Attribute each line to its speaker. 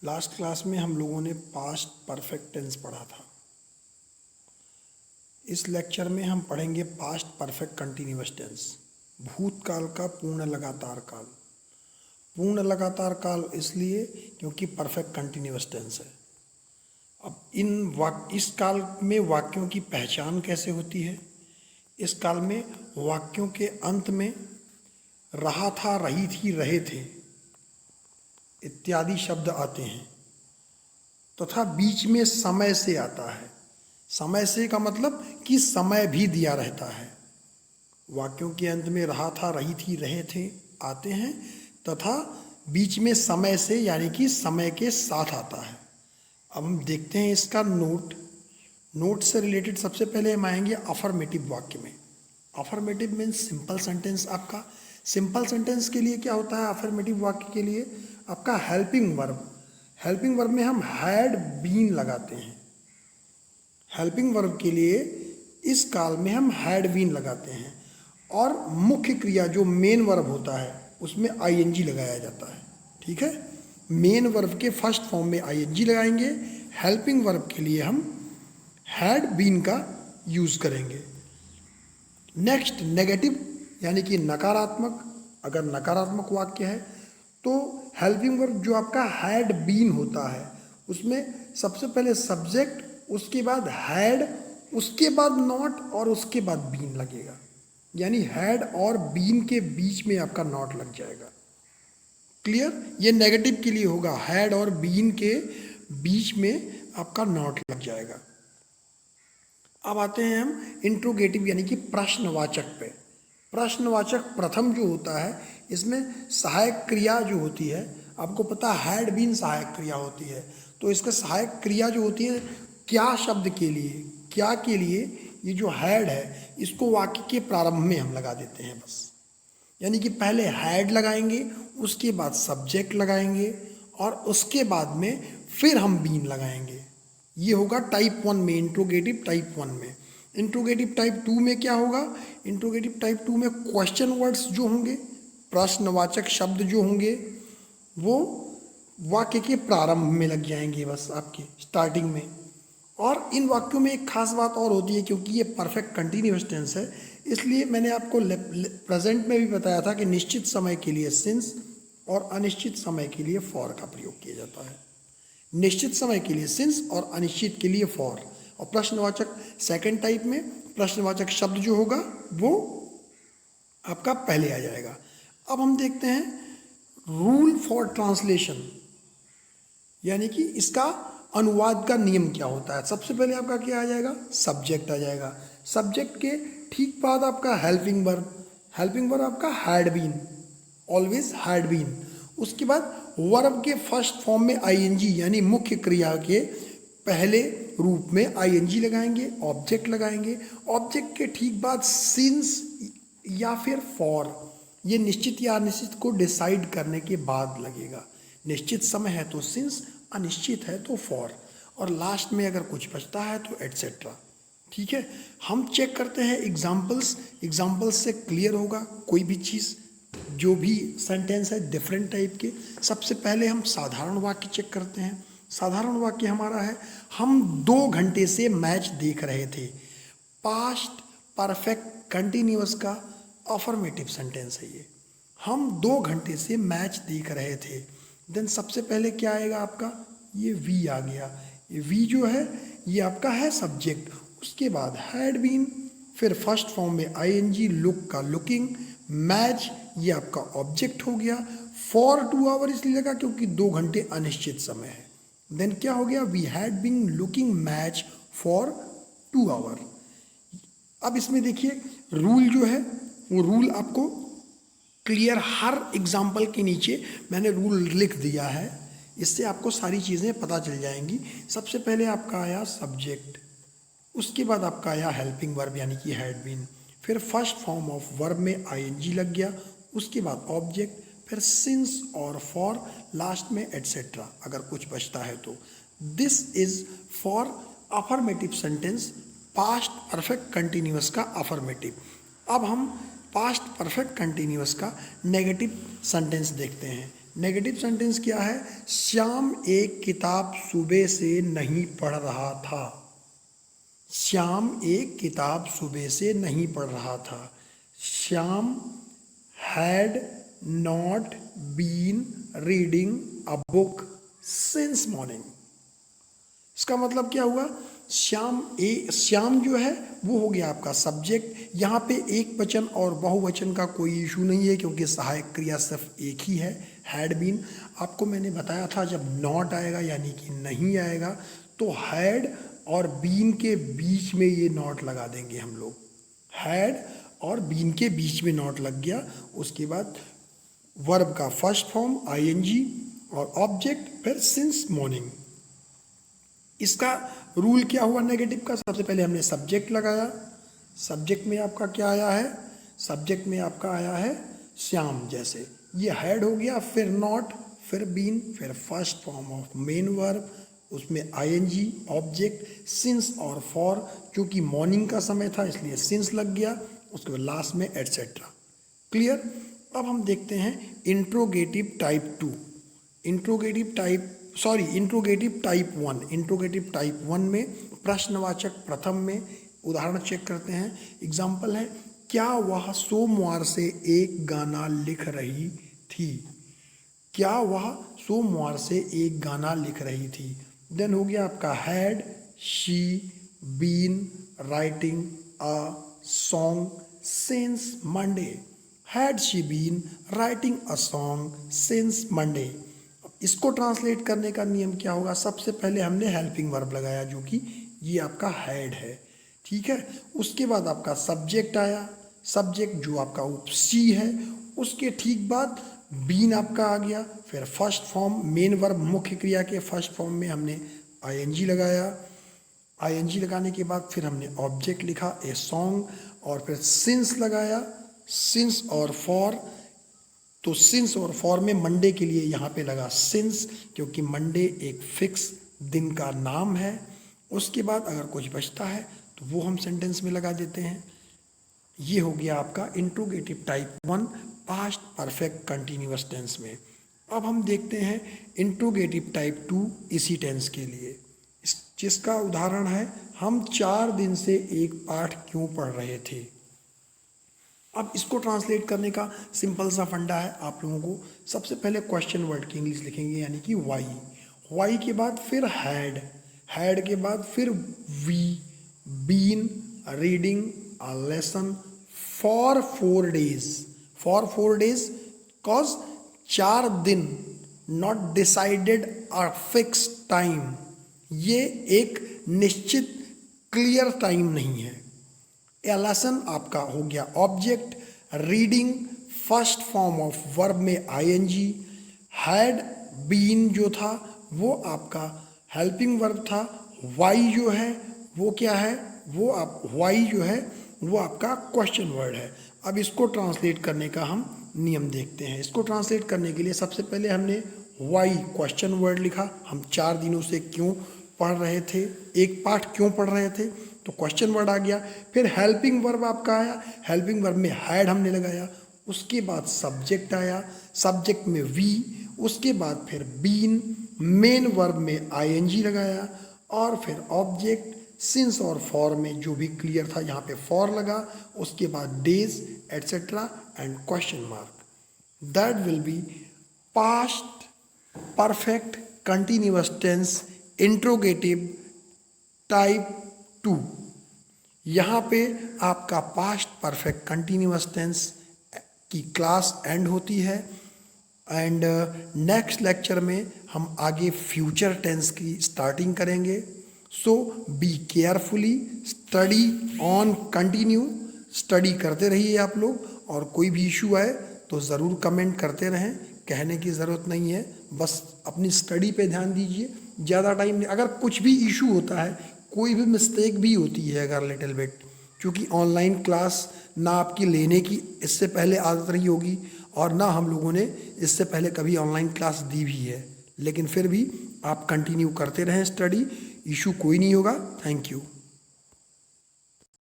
Speaker 1: Last class में हम लोगों ने पास्ट परफेक्ट टेंस पढ़ा था। इस लेक्चर में हम पढ़ेंगे पास्ट परफेक्ट कंटिन्यूअस टेंस, भूतकाल का पूर्ण लगातार काल। पूर्ण लगातार काल इसलिए क्योंकि परफेक्ट कंटिन्यूअस टेंस है। अब इस काल में वाक्यों की पहचान कैसे होती है? इस काल में वाक्यों के अंत में रहा था, रही थी, रहे थे इत्यादि शब्द आते हैं तथा बीच में समय से आता है। समय से का मतलब कि समय भी दिया रहता है। वाक्यों के अंत में रहा था, रही थी, रहे थे आते हैं तथा बीच में समय से यानी कि समय के साथ आता है। अब हम देखते हैं इसका नोट से रिलेटेड सबसे पहले हम आएंगे अफर्मेटिव वाक्य में। Affirmative means simple sentence. आपका सिंपल सेंटेंस के लिए क्या होता है? अफर्मेटिव वाक्य के लिए आपका हेल्पिंग वर्ब। हेल्पिंग वर्ब में हम हैड बीन लगाते हैं। हेल्पिंग वर्ब के लिए इस काल में हम हैड बीन लगाते हैं और मुख्य क्रिया जो मेन वर्ब होता है उसमें आईएनजी लगाया जाता है। ठीक है, मेन वर्ब के फर्स्ट फॉर्म में आईएनजी लगाएंगे। हेल्पिंग वर्ब के लिए हम हैड बीन का यूज करेंगे। नेक्स्ट नेगेटिव यानी कि नकारात्मक। अगर नकारात्मक वाक्य है तो हेल्पिंग वर्ब जो आपका हैड बीन होता है उसमें सबसे पहले सब्जेक्ट, उसके बाद हैड, उसके बाद नॉट और उसके बाद बीन लगेगा। यानी हैड और बीन के बीच में आपका नॉट लग जाएगा। क्लियर? ये नेगेटिव के लिए होगा, हैड और बीन के बीच में आपका नॉट लग जाएगा। अब आते हैं हम इंट्रोगेटिव यानी कि प्रश्नवाचक पे। प्रश्नवाचक प्रथम जो होता है इसमें सहायक क्रिया जो होती है, आपको पता है हैड बीन सहायक क्रिया होती है, तो इसका सहायक क्रिया जो होती है क्या शब्द के लिए, क्या के लिए, ये जो हैड है इसको वाक्य के प्रारंभ में हम लगा देते हैं बस। यानी कि पहले हैड लगाएंगे, उसके बाद सब्जेक्ट लगाएंगे और उसके बाद में फिर हम बीन लगाएंगे। ये होगा टाइप 1 में, इंट्रोगेटिव टाइप 1 में। इंट्रोगेटिव टाइप 2 में क्या होगा? इंट्रोगेटिव टाइप 2 में क्वेश्चन वर्ड्स जो होंगे, प्रश्नवाचक शब्द जो होंगे वो वाक्य के प्रारंभ में लग जाएंगे बस, आपके स्टार्टिंग में। और इन वाक्यों में एक खास बात और होती है, क्योंकि ये परफेक्ट कंटिन्यूअस टेंस है इसलिए मैंने आपको प्रेजेंट में भी बताया था कि निश्चित समय के लिए सिंस और अनिश्चित समय के लिए फॉर का प्रयोग किया जाता है। निश्चित समय के लिए सिंस और अनिश्चित के लिए फॉर। और प्रश्नवाचक सेकंड टाइप में प्रश्नवाचक शब्द जो होगा वो आपका पहले आ जाएगा। अब हम देखते हैं रूल फॉर ट्रांसलेशन, यानी कि इसका अनुवाद का नियम क्या होता है। सबसे पहले आपका क्या आ जाएगा? सब्जेक्ट आ जाएगा। सब्जेक्ट के ठीक बाद आपका हेल्पिंग वर्ब। हेल्पिंग वर्ब आपका had been, always had been. उसके बाद वर्ब के फर्स्ट फॉर्म में आईएनजी यानी मुख्य क्रिया के पहले रूप में आईएनजी लगाएंगे, ऑब्जेक्ट लगाएंगे। ऑब्जेक्ट के ठीक बाद सिंस या फिर फॉर, ये निश्चित या अनिश्चित को डिसाइड करने के बाद लगेगा। निश्चित समय है तो सिंस, अनिश्चित है तो फॉर, और लास्ट में अगर कुछ बचता है तो एटसेट्रा। ठीक है, हम चेक करते हैं एग्जाम्पल्स से क्लियर होगा कोई भी चीज़, जो भी सेंटेंस है डिफरेंट टाइप के। सबसे पहले हम साधारण वाक्य चेक करते हैं। साधारण वाक्य हमारा है, हम 2 घंटे से मैच देख रहे थे। पास्ट परफेक्ट कंटिन्यूअस का अफर्मेटिव सेंटेंस है ये। हम 2 घंटे से मैच देख रहे थे। देन सबसे पहले क्या आएगा आपका? ये वी आ गया। ये वी जो है ये आपका है सब्जेक्ट, उसके बाद हैड बीन, फिर फर्स्ट फॉर्म में आईएनजी लुक का लुकिंग, मैच ये आपका ऑब्जेक्ट हो गया। फॉर 2 आवर इसलिए लगा क्योंकि 2 घंटे अनिश्चित समय है। देन क्या हो गया? We had been looking match for 2 hour. अब इसमें देखिए रूल जो है वो रूल आपको क्लियर, हर एग्जाम्पल के नीचे मैंने रूल लिख दिया है, इससे आपको सारी चीज़ें पता चल जाएंगी। सबसे पहले आपका आया सब्जेक्ट, उसके बाद आपका आया हेल्पिंग वर्ब यानी कि हैड बीन, फिर फर्स्ट फॉर्म ऑफ वर्ब में आईएनजी लग गया, उसके बाद ऑब्जेक्ट, फिर सिंस और फॉर, लास्ट में एटसेट्रा अगर कुछ बचता है तो। This is for affirmative sentence, past perfect continuous का अफर्मेटिव। अब हम पास्ट परफेक्ट कंटिन्यूअस का नेगेटिव सेंटेंस देखते हैं। नेगेटिव सेंटेंस क्या है? श्याम एक किताब सुबह से नहीं पढ़ रहा था। श्याम एक किताब सुबह से नहीं पढ़ रहा था। Shyam had not been reading a book since morning. इसका मतलब क्या हुआ? श्याम जो है वो हो गया आपका सब्जेक्ट। यहाँ पे एक वचन और बहुवचन का कोई इशू नहीं है क्योंकि सहायक क्रिया सिर्फ एक ही है, हैड बीन। आपको मैंने बताया था जब नॉट आएगा यानी कि नहीं आएगा तो हैड और बीन के बीच में ये नॉट लगा देंगे हम लोग। हैड और बीन के बीच में नॉट लग गया, उसके बाद वर्ब का फर्स्ट फॉर्म आईएनजी और ऑब्जेक्ट फिर सिंस मॉर्निंग। इसका रूल क्या हुआ नेगेटिव का? सबसे पहले हमने सब्जेक्ट लगाया। सब्जेक्ट में आपका क्या आया है? सब्जेक्ट में आपका आया है श्याम, जैसे ये हैड हो गया, फिर नॉट, फिर बीन, फिर first form of main verb, उसमें आईएनजी, ऑब्जेक्ट, सिंस और फॉर। क्योंकि मॉर्निंग का समय था इसलिए सिंस लग गया, उसके बाद लास्ट में एटसेट्रा। क्लियर? अब हम देखते हैं interrogative type 2। Interrogative type 1। Interrogative type 1 में प्रश्नवाचक प्रथम में उदाहरण चेक करते हैं। एग्जाम्पल है, क्या वह सोमवार से एक गाना लिख रही थी? क्या वह सोमवार से एक गाना लिख रही थी? देन हो गया आपका had she been writing a song since Monday. Had she been writing a song since Monday. इसको ट्रांसलेट करने का नियम क्या होगा? सबसे पहले हमने हेल्पिंग वर्ब लगाया जो कि ये आपका हैड है, ठीक है। उसके बाद आपका सब्जेक्ट आया, सब्जेक्ट जो आपका सी है, उसके ठीक बाद बीन आपका आ गया, फिर फर्स्ट फॉर्म मेन वर्ब मुख्य क्रिया के फर्स्ट फॉर्म में हमने आईएनजी लगाया। आईएनजी लगाने के बाद फिर हमने ऑब्जेक्ट लिखा ए सॉन्ग और फिर सिंस लगाया, सिंस और फॉर। तो सिंस और फॉर में मंडे के लिए यहाँ पे लगा सिंस क्योंकि मंडे एक फिक्स दिन का नाम है। उसके बाद अगर कुछ बचता है तो वो हम सेंटेंस में लगा देते हैं। ये हो गया आपका interrogative type 1 past perfect continuous tense में। अब हम देखते हैं इंट्रोगेटिव टाइप 2 इसी टेंस के लिए, जिसका उदाहरण है, हम 4 दिन से एक पाठ क्यों पढ़ रहे थे। अब इसको ट्रांसलेट करने का सिंपल सा फंडा है आप लोगों को। सबसे पहले क्वेश्चन वर्ड की इंग्लिश लिखेंगे यानी कि वाई। वाई के बाद फिर हैड, हैड के बाद फिर we been reading a lesson for 4 days. For 4 days cause 4 दिन, not decided a fix time. ये एक निश्चित क्लियर टाइम नहीं है। ए लेसन आपका हो गया object, reading first form of verb में आईएनजी, हैड बीन जो था वो आपका हेल्पिंग वर्ब था, वाई जो है वो क्या है, वो आप वाई जो है वो आपका क्वेश्चन वर्ड है। अब इसको ट्रांसलेट करने का हम नियम देखते हैं। इसको ट्रांसलेट करने के लिए सबसे पहले हमने वाई क्वेश्चन वर्ड लिखा, हम 4 दिनों से क्यों पढ़ रहे थे, एक पाठ क्यों पढ़ रहे थे, तो क्वेश्चन वर्ड आ गया। फिर हेल्पिंग वर्ब आपका आया, हेल्पिंग वर्ब में हैड हमने लगाया। उसके बाद सब्जेक्ट आया, सब्जेक्ट में वी, उसके बाद फिर बीन, मेन वर्ब में आईएनजी लगाया और फिर ऑब्जेक्ट, सिंस और फॉर में जो भी क्लियर था यहाँ पे फॉर लगा, उसके बाद days etcetera and question mark. That will be past perfect continuous tense interrogative type 2। यहाँ पे आपका पास्ट परफेक्ट कंटिन्यूअस टेंस की क्लास एंड होती है एंड नेक्स्ट लेक्चर में हम आगे फ्यूचर टेंस की स्टार्टिंग करेंगे। So be carefully, study on continue, study करते रहिए आप लोग, और कोई भी इशू आए तो ज़रूर कमेंट करते रहें, कहने की ज़रूरत नहीं है, बस अपनी स्टडी पे ध्यान दीजिए। ज़्यादा टाइम नहीं, अगर कुछ भी इशू होता है, कोई भी मिस्टेक भी होती है अगर लिटिल बिट, क्योंकि ऑनलाइन क्लास ना आपकी लेने की इससे पहले आदत रही होगी और ना हम लोगों ने इससे पहले कभी ऑनलाइन क्लास दी भी है, लेकिन फिर भी आप कंटिन्यू करते रहें स्टडी, इशू कोई नहीं होगा। Thank you.